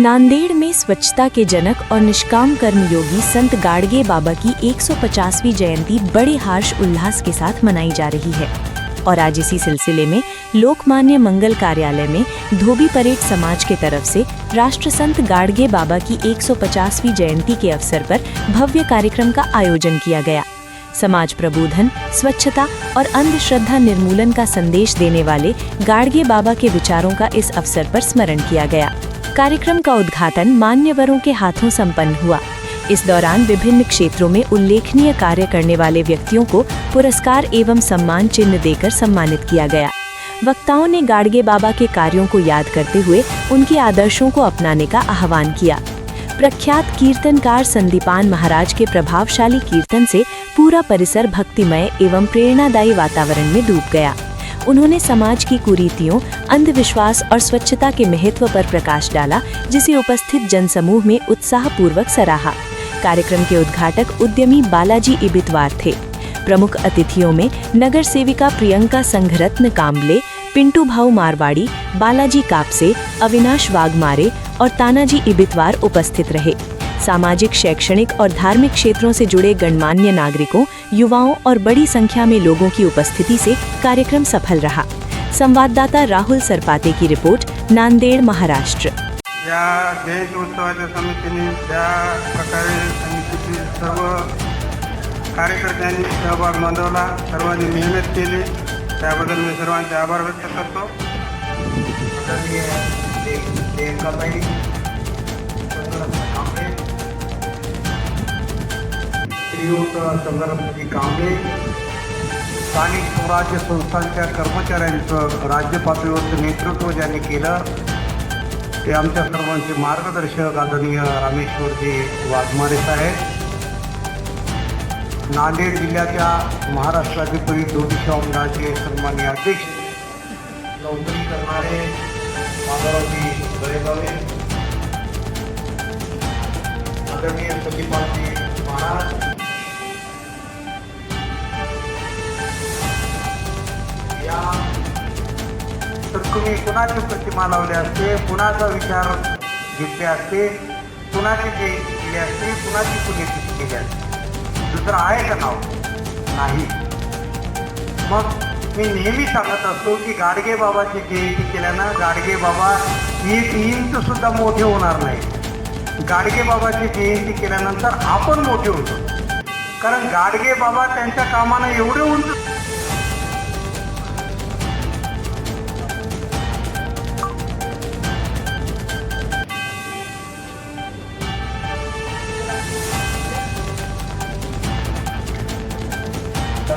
नांदेड़ में स्वच्छता के जनक और निष्काम कर्मयोगी संत गाडगे बाबा की 150वीं जयंती बड़े हर्ष उल्लास के साथ मनाई जा रही है और आज इसी सिलसिले में लोकमान्य मंगल कार्यालय में धोबी परेड समाज के तरफ से राष्ट्र संत गाडगे बाबा की 150वीं जयंती के अवसर पर भव्य कार्यक्रम का आयोजन किया गया। समाज प्रबोधन, स्वच्छता और अंधश्रद्धा निर्मूलन का संदेश देने वाले गाडगे बाबा के विचारों का इस अवसर पर स्मरण किया गया। कार्यक्रम का उद्घाटन मान्यवरों के हाथों संपन्न हुआ। इस दौरान विभिन्न क्षेत्रों में उल्लेखनीय कार्य करने वाले व्यक्तियों को पुरस्कार एवं सम्मान चिन्ह देकर सम्मानित किया गया। वक्ताओं ने गाडगे बाबा के कार्यों को याद करते हुए उनके आदर्शों को अपनाने का आह्वान किया। प्रख्यात कीर्तनकार संदीपान महाराज के प्रभावशाली कीर्तन से पूरा परिसर भक्तिमय एवं प्रेरणादायी वातावरण में डूब गया। उन्होंने समाज की कुरीतियों, अंधविश्वास और स्वच्छता के महत्व पर प्रकाश डाला, जिसे उपस्थित जनसमूह में उत्साहपूर्वक सराहा। कार्यक्रम के उद्घाटक उद्यमी बालाजी इबितवार थे। प्रमुख अतिथियों में नगर सेविका प्रियंका संघरत्न काम्बले, पिंटू भाऊ मारवाड़ी, बालाजी कापसे, अविनाश वाघमारे और तानाजी इबितवार उपस्थित रहे। सामाजिक, शैक्षणिक और धार्मिक क्षेत्रों से जुड़े गणमान्य नागरिकों, युवाओं और बड़ी संख्या में लोगों की उपस्थिति से कार्यक्रम सफल रहा। संवाददाता राहुल सरपाते की रिपोर्ट, नांदेड़, महाराष्ट्र। या जयंती उत्सवाच्या समितीने ज्या प्रकारे समितीतील सर्व कार्यकर्त्यांनी सहभाग नोंदवला, सर्वांनी मेहनत केली, त्याबद्दल मी सर्वांचे आभार व्यक्त करतो। संदर्भाची कामे स्थानिक स्वराज्य संस्थांच्या कर्मचाऱ्यांचं राज्य पातळीवरचं नेतृत्व ज्यांनी केलं ते आमच्या सर्वांचे मार्गदर्शक आदरणीय रामेश्वरजी वाघमारे साहेब, नांदेड जिल्ह्याच्या महाराष्ट्र राज्य परिषद धोबी सेवा मंडळाचे सन्माननीय अध्यक्ष, नोकरी करणारे माधवरावजी गळेगावे, आदरणीय संदीपानजी महाराज, तर तुम्ही कुणाची प्रतिमा लावली असते, कुणाचा विचार घेतले असते, कुणाची जयंती केली असते, कुणाची पुण्यतिथी केली असते, दुसरं आहे का नाव? नाही। मग मी नेहमी सांगत असतो की गाडगे बाबाची जयंती केल्यानं गाडगे बाबा 1 इंच सुद्धा मोठे होणार नाही। गाडगे बाबाची जयंती केल्यानंतर आपण मोठे होतो, कारण गाडगे बाबा त्यांच्या कामानं एवढे उंच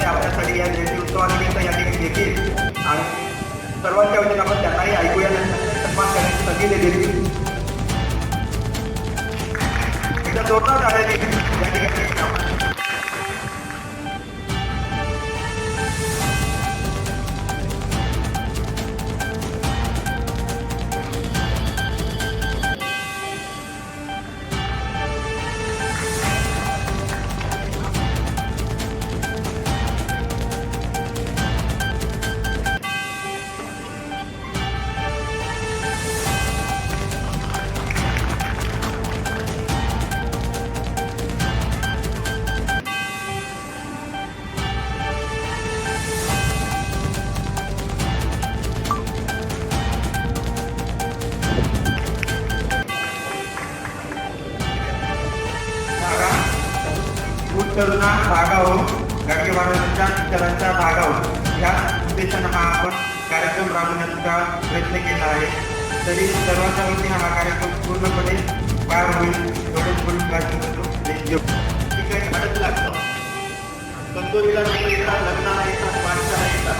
आपल्यासाठी या जयंती उत्सवानिमित्त या ठिकाणी देखील आणि सर्वांच्या वतीने आपण त्यांनाही ऐकूया, सन्मान करण्याची संधी दिली। एकदा जोरदार टाळ्यांनी या ठिकाणी तरुणा धागा हो, गाडगे बाबांच्या विचारांचा धागा हो, या उद्देशानं हा आपण कार्यक्रम राबवण्याचा प्रयत्न केला आहे। तरी सर्वांच्या वतीने हा कार्यक्रम पूर्णपणे पार होईल एवढंच बोलून काळजी करतो। ठिकाणी अडत लागतं, कंदोरीला लग्नाला येतात, माणसाला येतात,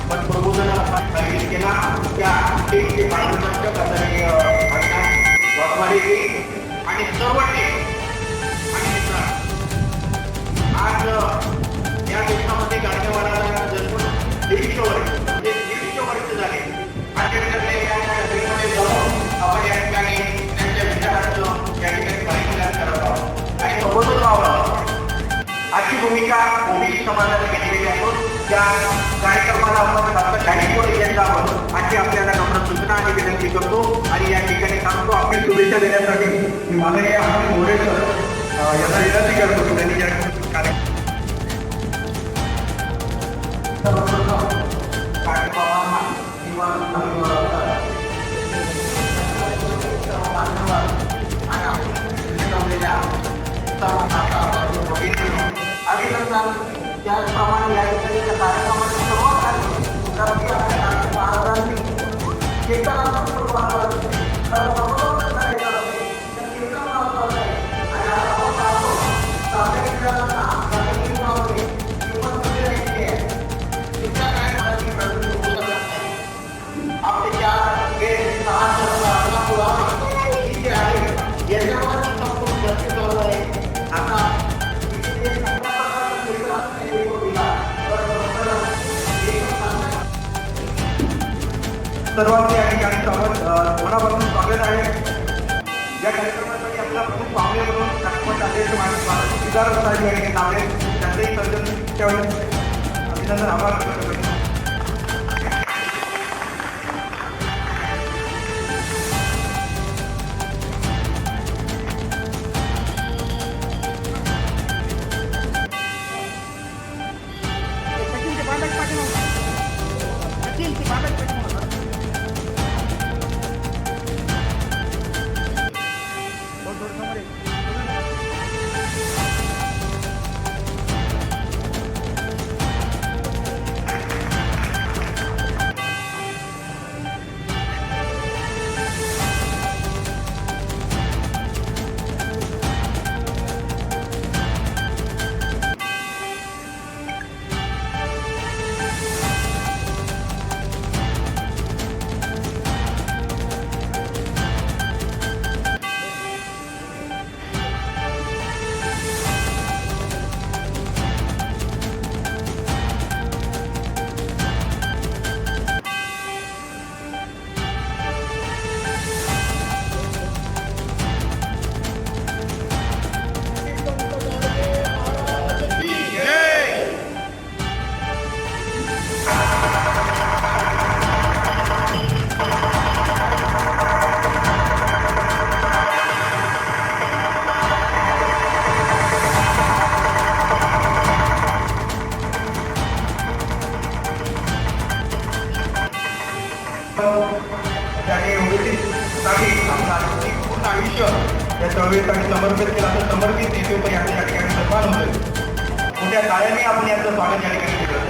पण प्रबोधनाला सांगितलं केला त्या वाघमारे आणि सर्व आज या देशामध्ये गाडगेबाबांना जन्म 150 वर्ष म्हणजे 150 वर्ष झाले। आपण या ठिकाणी त्यांच्या विचारांचं या ठिकाणी परिचय करत आहोत आणि प्रबोधन व्हावं अशी भूमिका ओबीसी समाजाने घेतलेली आहे। त्या कार्यक्रमाला आपण डॉक्टर गाडगेबाबा यांना अशी आपल्याला नम्र सूचना आणि विनंती करतो आणि या ठिकाणी सांगतो आपली देण्यासाठी मी माननीय अनिल मोरे सर यांना विनंती करतो की त्यांनी या कार्यक्रम त्याचप्रमाणे या ठिकाणी कार्यक्रमाची सुरुवात सर्वांचे या ठिकाणी मनापासून स्वागत आहे. या कार्यक्रमासाठी आपला प्रमुख पाहुणे म्हणून नागपूर अध्यक्ष सिद्धार्थ साहेब या ठिकाणी लावले त्यांचेही सर्जन त्यावेळी अभिनंदन आभार व्यक्त करतो. त्याने उमेदीसाठी आपलं पूर्ण आयुष्य या चळवळीसाठी समर्पित केलं असं समर्पित नेते या ठिकाणी सन्मान होतोय. मोठ्या काळाने आपण याचं स्वागत या ठिकाणी केलं.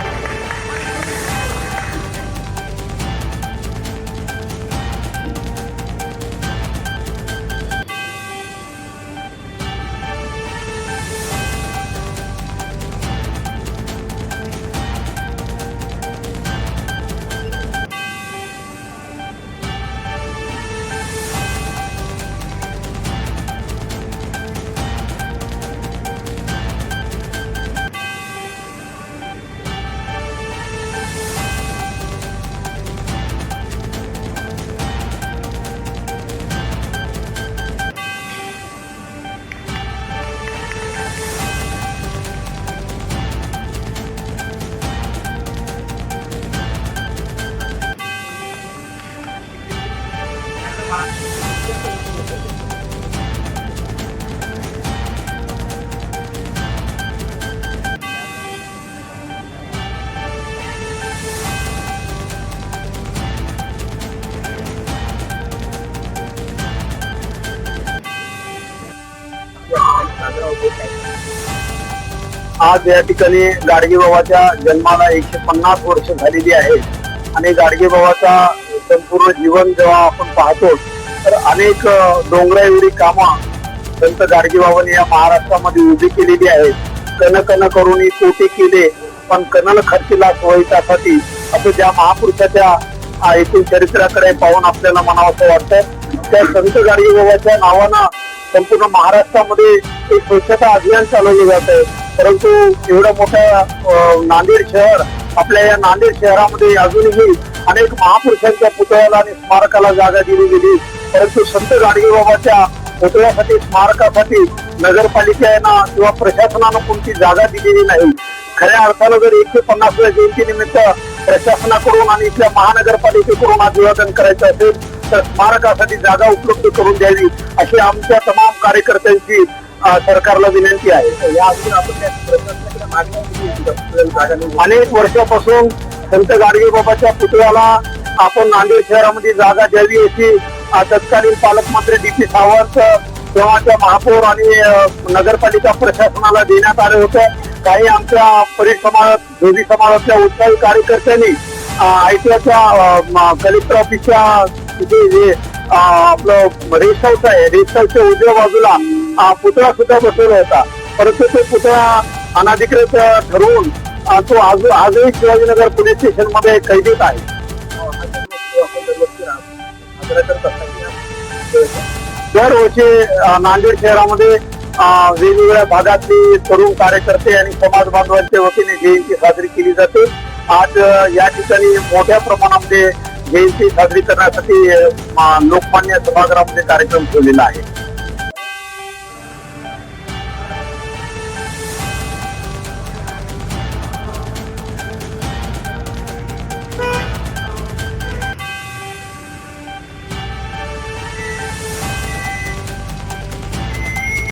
आज या ठिकाणी गाडगे बाबाच्या जन्माला 150 वर्ष झालेली आहेत आणि गाडगे बाबाचा संपूर्ण जीवन जेव्हा आपण पाहतो तर अनेक डोंगराएवढी कामं संत गाडगे बाबांनी या महाराष्ट्रामध्ये उभी केलेली आहेत. कण कण करून कोटी केले पण कणल खर्चीला सोयीसाठी असं ज्या महापुरुषाच्या एकूण चरित्राकडे पाहून आपल्याला म्हणावंसं वाटतं. त्या संत गाडगे बाबाच्या नावानं संपूर्ण महाराष्ट्रामध्ये एक स्वच्छता अभियान चालवलं जात आहे. परंतु एवढं मोठं नांदेड शहर, आपल्या या नांदेड शहरामध्ये अजूनही अनेक महापुरुषांच्या पुतळ्याला आणि स्मारकाला जागा दिली गेली, परंतु संत गाडगे बाबाच्या पुतळ्यासाठी स्मारकासाठी नगरपालिकेनं किंवा प्रशासनानं कोणती जागा दिलेली नाही. खऱ्या अर्थानं जर 150व्या जयंतीनिमित्त प्रशासनाकडून आणि इथल्या महानगरपालिकेकडून अभिवादन करायचं असेल तर स्मारकासाठी जागा उपलब्ध करून द्यावी अशी आमच्या तमाम कार्यकर्त्यांची सरकारला विनंती आहे. अनेक वर्षापासून संत गाडगेबाबाच्या पुतळ्याला आपण नांदेड शहरामध्ये जागा द्यावी अशी तत्कालीन पालकमंत्री डी.पी. सावंत तेव्हाच्या महापौर आणि नगरपालिका प्रशासनाला देण्यात आले होते. काही आमच्या परिसर समाज धोबी समाजाच्या उत्साही कार्यकर्त्यांनी आयटीआयच्या कलेक्टर ऑफिसच्या तिथे जे आपलं रेस्ट हाऊस आहे, रेस्ट हाऊसच्या उजव्या बाजूला पुतळा सुद्धा बसवला होता. परंतु तो पुतळा अनाधिकृत ठरवून तो आजही शिवाजीनगर पोलीस स्टेशन मध्ये कैदेत आहे. दरवर्षी नांदेड शहरामध्ये वेगवेगळ्या भागातली तरुण कार्यकर्ते आणि समाज बांधवांच्या वतीने जयंती साजरी केली जाते. आज या ठिकाणी मोठ्या प्रमाणामध्ये जयंती साजरी करण्यासाठी लोकमान्य सभागृहामध्ये कार्यक्रम ठेवलेला आहे.